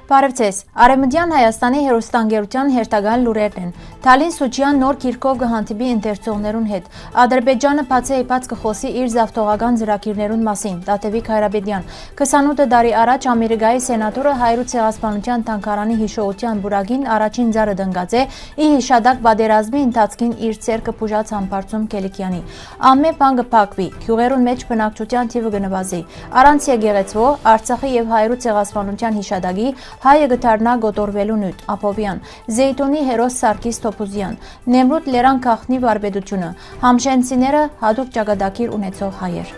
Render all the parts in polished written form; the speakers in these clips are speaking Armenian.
Բարև ձեզ, Արևմտյան Հայաստանի հեռուստաընկերության հերթական լուրերն են։ Թալին Սուչյան նոր գիրքով կհանդիպի ընթերցողներուն հետ։ Ադրբեջանը բացի կխոսի իր զավթողական ծրագիրներուն մասին, Տաթևիկ Հայրաբեդյան։ 28 տարի առաջ Ամերիկայի սենատորը Հայրու ցեղասպանության թանգարանի հիշողության բուրագին առաջին ձառը դնգած է ի հիշադակ պատերազմի ընթացքին իր ցերկը բուժած համբարձում Կելիկյանի։ Ամեն բան կփակվի, գյուղերուն մեջ բնակչության թիվը կնվազի։ Առանց եկեղեցվո Արցախի եւ Հայրու ցեղասպանության հիշադակի Հայը գտարնա գոտորվելու նույթ, Ապովյան, Զեյտունի հերոս Սարգիս Թոփուզյան, Նեմրութ Լերան Քախնի վարպետությունը, Համշենցիները հատուկ ճակատագիր ունեցող հայեր։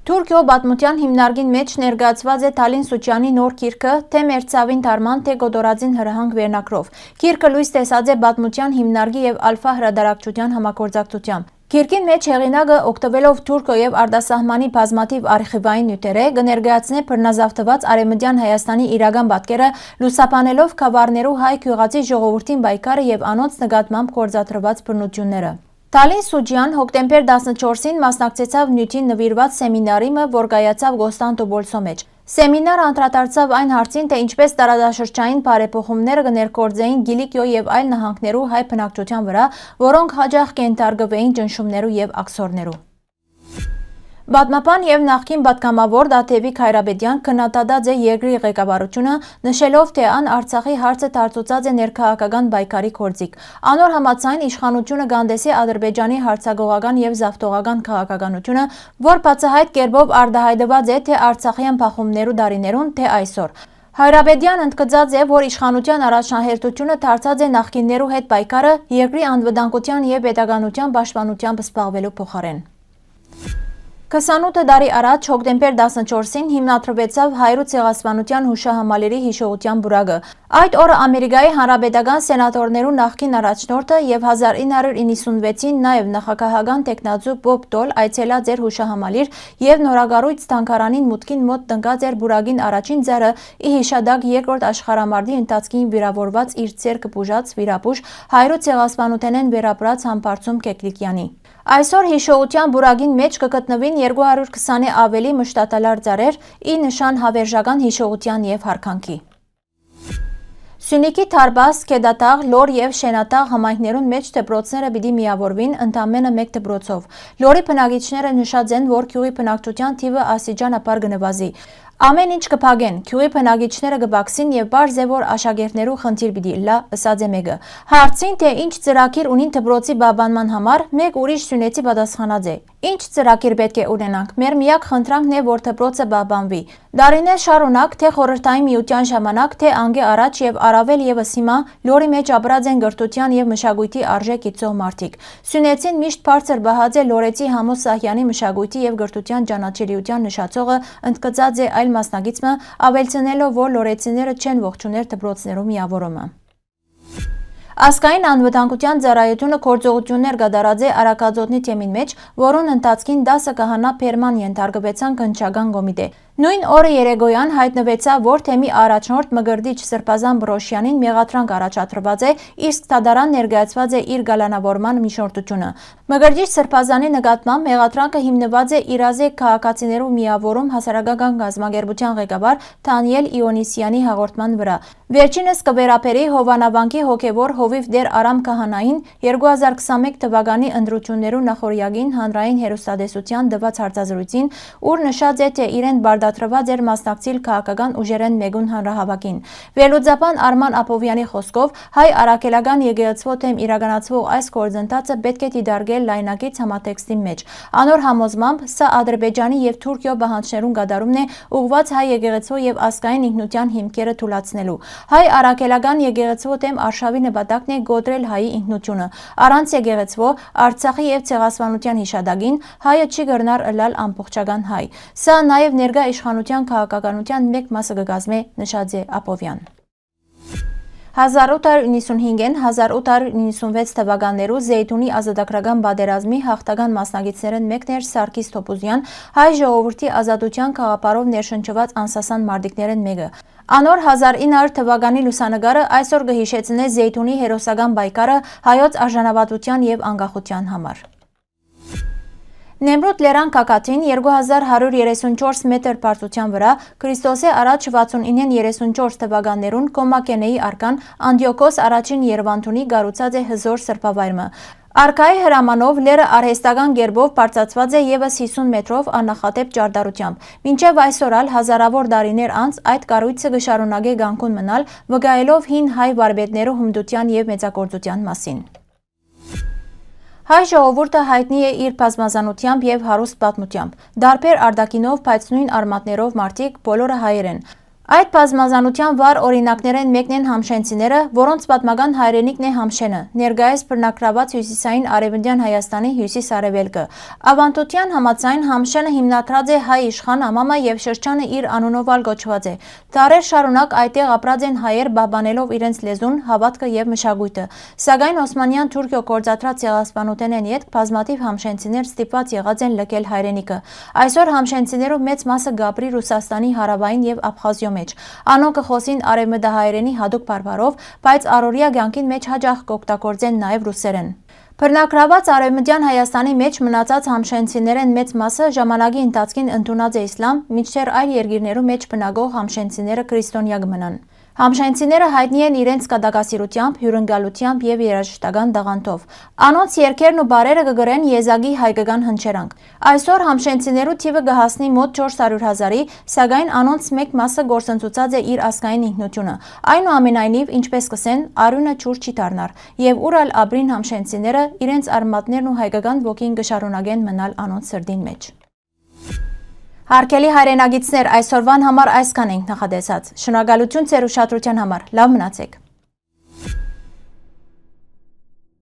Թուրքիո պատմության հիմնարկին մեջ ներկայացված է Թալին Սուչյանի նոր գիրքը, թե Մերձավին դարման, թե Գոդորածին հրահանգ վերնակրով։ Գիրքը լույս տեսած է պատմության հիմնարկի եւ Ալֆա հրատարակչության համագործակցությամբ։ Գիրքին մեջ հեղինակը օգտվելով թուրքո եւ արտասահմանի բազմաթիվ արխիվային նյութեր է կներկայացնե բռնազավթված Արևմտյան Հայաստանի իրական պատկերը լուսաբանելով քավառներու հայ գյուղացի ժողովրդին պայքարը եւ անոնց նկատմամբ գործադրված բռնությունները։ Թալին Սուչյան հոկտեմբեր 14-ին մասնակցեցավ նյութին նվիրված սեմինարի, որ կայացավ Կոստանդնուպոլսո մեջ։ Սեմինարը անդրադարձավ այն հարցին, թե ինչպես տարածաշրջանային բարեփոխումները կներկործեին Գիլիկիո եւ այլ նահանգներու հայ բնակչության վրա, որոնք հաջող կենթարկվեին ճնշումներու եւ աքսորներու։ Պատմապան եւ նախկին պատգամավոր Տաթևիկ Հայրաբեդյան քննադատած է երկրի ղեկավարությունը, նշելով, թե ան Արցախի հարցը դարձուցած է ներքաղաքական պայքարի գործիք։ Անոր համաձայն իշխանությունը գանդեսի Ադրբեջանի հարցագողական եւ զավթողական քաղաքականությունը, որ բացահայտ կերպով արտահայտված է թե Արցախյան փախումներու դարիներուն, թե այսօր։ Հայրաբեդյան ընդգծած է, որ իշխանության առաջնահերթությունը դարձած է նախկիններու հետ պայքարը երկրի անվտանգության եւ պետականության պաշտպանությամբ զբաղվելու փոխարեն։ 28 տարի առաջ հոկտեմբեր 14-ին հիմնադրվեցավ Հայրու ցեղասպանության հուշահամալիրի հիշողության բուրագը։ Այդ օրը Ամերիկայի հանրապետական սենատորներու նախկին առաջնորդը եւ 1996-ին նաեւ նախագահական տեխնացու Բոբ Դոլ այցելած էր հուշահամալիր եւ նորագառույց թանգարանին մուտքին մոտ տնկած էր բուրագին առաջին ձեռը ի հիշադակ երկրորդ աշխարհամարտի ընթացքին վիրավորված իր ցերկը բուժած վիրապուժ Հայրու ցեղասպանութենեն վերապրած համբարձում Կելիկյանի։ Այսօր հիշողության բուրագին մեջ կգտնվին 220-ի ավելի մշտատալար ծառեր ի նշան հավերժական հիշողության եւ հարկանքի։ Սյունիքի Թարբաս, Քեդատաղ, Լոր եւ Շենատաղ համայնքներուն մեջ դպրոցները պիտի միավորվին ընդամենը մեկ դպրոցով։ Լորի բնակիչները նշած են, որ գյուղի բնակչության թիվը աստիճանաբար կնվազի։ Ամեն ինչ կփակեն, գյուղի բնակիչները կբացին եւ բարձ է որ աշակերտներու խնդիր պիտի լա, ըսած է մեկը։ Հարցին թե ինչ ծրագիր ունին դպրոցի բաբանման համար, մեկ ուրիշ սյունեցի պատասխանած է. Ինչ ծրագիր պետք է ունենանք, մեր միակ խնդրանքն է, որ դպրոցը բաբանվի։ Դարիներ շարունակ, թե խորհրդային միության ժամանակ, թե անգե առաջ եւ առավել եւս հիմա Լորի մեջ ապրած են գրթության եւ մշակույթի արժեք գիտող մարդիկ։ Սյունեցին միշտ բարձր բահած է Լորեցի Համոս Սահյանի մշակույթի եւ գրթության ճանաչելիության նշածողը ընդգծած է այլ մասնագետը, ավելցնելով, որ լորեցիները չեն ողջունել դպրոցներու միավորումը։ Ասկային անվտանգության ծառայությունը գործողություններ կատարած է Արաքածոտնի թեմին մեջ, որոնց ընթացքին 10 կահանա Փերման ենթարկվեցան քննչական կոմիտե։ Նույն օրը երեկոյան հայտնվեցավ, որ թեմի առաջնորդ Մգրդիչ Սրբազան Բրոշյանին մեղադրանք առաջադրված է, իսկ Թադարան ներկայացված է իր գալանավորման միջնորդությունը։ Մգրդիչ Սրբազանի նկատմամբ մեղադրանքը հիմնված է իրազեկ քաղաքացիներու միավորում հասարակական գազམ་ագերբության ղեկավար Թանիել Իոնիսյանի հաղորդման վրա։ Վերջինս կվերապերի Հովանավանքի հոգևոր Հովիվ Դեր Արամ Քահանային 2021 թվականի ընտրություններու նախորյակին հանրային հեռուստատեսության տված հարցազրույցին, ուր նշած է, թե իրեն բարդատրված էր մասնակցել քաղաքական ուժերեն մեգուն հանրահավաքին։ Վերլուծաբան Արման Ապովյանի խոսքով հայ առաքելական եկեղեցվո թեմ իրականացվող այս գործընթացը պետք է դիտարկել լայնակից համատեքստի մեջ։ Անոր համոզմամբ սա Ադրբեջանի եւ Թուրքիո պահանջներուն կատարումն է ուղղված հայ եկեղեցվո եւ ազգային ինքնության հիմքերը թուլացնելու։ Հայ առաքելական եկեղեցվո թեմ արշավի նպատակն է գոտրել հայի ինքնությունը։ Առանց եկեղեցվո Արցախի եւ ցեղասպանության հիշադակին հայը չի կրնար ըլալ ամբողջական հայ։ Սա նաեւ ներկա իշխանության քաղաքականության մեկ մասը կգազմե, նշած է Ապովյան։ 1895-ին 1896 թվականներու Զեյթունի ազատագրական պատերազմի հաղթական մասնակիցներն մեկն էր Սարգիս Թոփուզյան, հայ ժողովրդի ազատության խաղապարով ներշնչված անսասան մարտիկներն մեկը։ Անոր 1900 թվականի լուսանկարը այսօր կհիշեցնե Զեյթունի հերոսական պայքարը հայոց արժանապատվության եւ անկախության համար։ Նեմրութ լերան կակատին 2134 մետր բարձրության վրա Քրիստոսի առաջ 69-34 թվականներուն Կոմակենեի արքան Անդիոքոս առաջին Երևանտունի գառուցած է հզոր սրբավայրը։ Արքայի հրամանով լերը արհեստական գերբով բարձրացված է ևս 50 մետրով աննախադեպ ճարտարությամբ։ Մինչև այսօր ալ հազարավոր դարիներ անց այդ կառույցը կշարունակե կանգուն մնալ, վկայելով հին հայ վարպետներու հմտության եւ մեծագործության մասին։ Հայ ժողովուրդը հայտնի է իր բազմազանությամբ եւ հարուստ պատմությամբ։ Դարբեր արտաքինով, բայց նույն արմատներով մարդիկ բոլորը հայեր են։ Այդ բազմազանության վառ օրինակներեն մեկն են համշենցիները, որոնց պատմական հայրենիքն է Համշենը, ներկայիս բնակրաված հյուսիսային արևմտյան Հայաստանի հյուսիս-արևելքը։ Ավանդության համաձայն Համշենը հիմնադրած է հայ իշխան Ամամա եւ շրջանը իր անունով ալ կոչված է։ Դարեր շարունակ այդտեղ ապրած են հայեր պահպանելով իրենց լեզուն, հավատքը եւ մշակույթը։ Սակայն Օսմանյան Թուրքիո գործադրած ցեղասպանութենեն յետք բազմաթիվ համշենցիներ ստիպված եղած են լքել հայրենիքը։ Այսօր համշենցիներու մեծ մասը գաբրի Ռուսաստանի հարավային եւ Աբխազիո Անոնք կխոսին արևմտահայերենի հատուկ բարբառով, բայց առօրյա կյանքին մեջ հաճախ կօգտագործեն նաև ռուսերեն։ Բռնակրաված արևմտյան Հայաստանի մեջ մնացած համշենցիներեն մեծ մասը ժամանակի ընթացքին ընդունած է իսլամ, մինչդեռ այլ երկիրներու մեջ բնակող համշենցիները քրիստոնյա կմնան։ Համշենցիները հայտնի են իրենց կատակասիրությամբ, հյուրընկալությամբ եւ երաժշտական դաղանթով։ Անոնց երգերն ու բարերը կգրեն եզակի հայկական հնչերանգ։ Այսօր համշենցիներու թիվը կհասնի մոտ 400,000-ի, սակայն անոնց մեկ մասը գործընծուցած է իր ազգային ինքնությունը։ Այնուամենայնիվ, ինչպես կսեն, արյունը ջուր չի դառնար, եւ ուր ալ ապրին համշենցիները իրենց արմատներն ու հայկական ոգին կշարունակեն մնալ անոնց սրտին մեջ։ Հարգելի հայրենագիտներ, այսօրվան համար այսքան ենք նախադեсած։ Շնորհակալություն ձեր ուշադրության համար։ Լավ մնացեք։